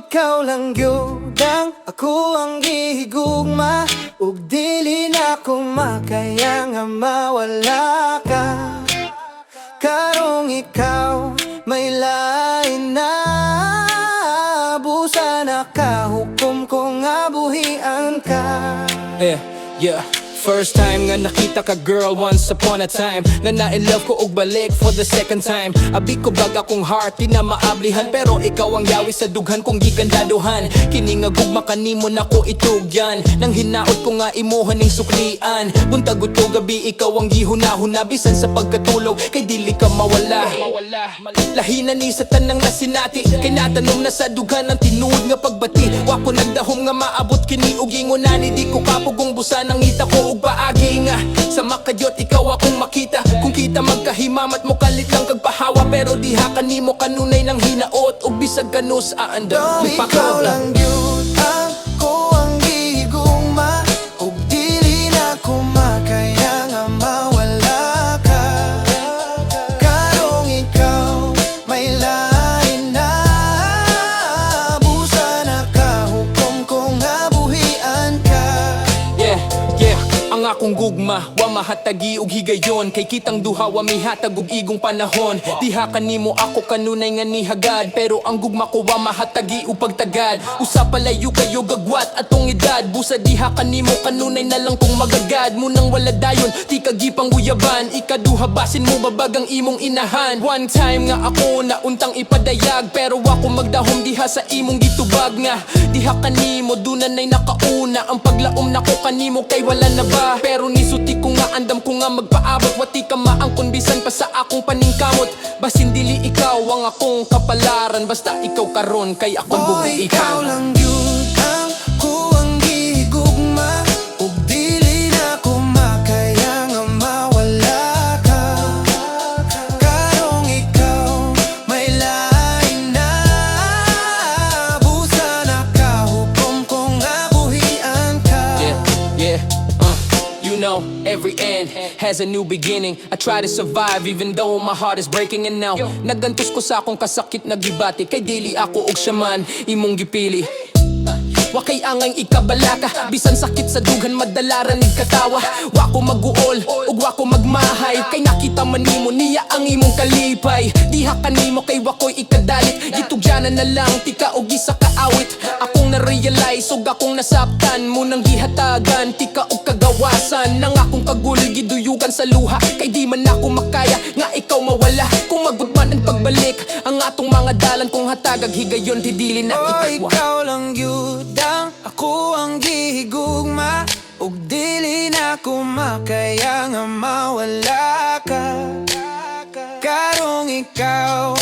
ikaw lang gyud ang ako ang gihigugma, ug dili na ko makaya nga mawala ka. Karong ikaw may lain na, busa na kahukom ko nga buhian ka. Yeah. First time nga nakita ka girl, once upon a time nga na-in-love ko og balik for the second time. Abi ko bag akong heart, di na maablihan, pero ikaw ang yawi sa dughan kong gigandaduhan. Kini nga gugma kanimo na ko itugyan, nang hinaot ko nga imuhan ning suklian. Buntag to gabi ikaw ang gihunahuna, bisan sa pagkatulog kay dili ka mawala. Lahina ni sa tanang nasinati, kay natanong na sa dughan ang tinuod nga pagbati. Wa ko nagdahom nga maabot kini og ingonani, di ko kapugong busa nang ngita ko ug paagi nga sa makadyot ikaw akong makita. Kung kita magkahimamat mo kalit lang kagpahawa, pero diha kanimo kanunay nang hinaot ug bisag kanus aanda. Ikaw lang gyud ang ko ang gihigugma, ug dili na ko makaya nga mawala ka. Karong ikaw may lain na, busa na kahukom ko nga buhian ka. Yeah, ang akong gugma wa mahatagi og higayon, kay kitang duha wa mihatag og igong panahon. Diha kanimo ako kanunay nga nihagad, pero ang gugma ko wa mahatagi og pagtagad. Usa palayo kayo gagwat atong edad, busa diha kanimo kanunay na lang kung magagad. Munang wala dayon di kagipang uyaban, ikaduha basin mo babagang imong inahan. One time nga ako nauntang ipadayag, pero ako magdahom diha sa imong gitubag nga. Diha kanimo dunay nakauna, ang paglaom nako kanimo kay wala na ba. Pero nisuti ko nga andam ko nga magpaabot, wati ka maangkon bisan pa sa akong paningkamot. Basin dili ikaw ang akong kapalaran, basta ikaw karon kay akong buhi ikaw lang gyud ang ko ang gihigugma, ug dili na ko makaya nga mawala ka. Karong ikaw may lain na, busa na kahukom ko nga buhian ka. Yeah, you know, every end has a new beginning. I try to survive even though my heart is breaking, and now nagantos ko sa akong kasakit na gibati, kay dili ako og siya man imong gipili. Wa kay angang ikabalaka, bisan sakit sa dughan madalaran ig katawa. Wa ko maguol ug wa ko magmahay, kay nakita man nimo niya ang imong kalipay. Diha kanimo kay wa ko'y ikadalit, gitugyanan na lang tika og isa ka awit. Akong na-realize ug akong nasaktan, mo nang gihatagan tika og kagawasan. Nang akong kagul giduyugan sa luha, kay di man ako makaya nga ikaw mawala. Kung magudman ang pagbalik, ang atong mga dalan kung hatagag higayon di dili na ikatwa. Ikaw lang gyud ang ako ang gihigugma, ug dili na ko makaya nga mawala ka. Karong ikaw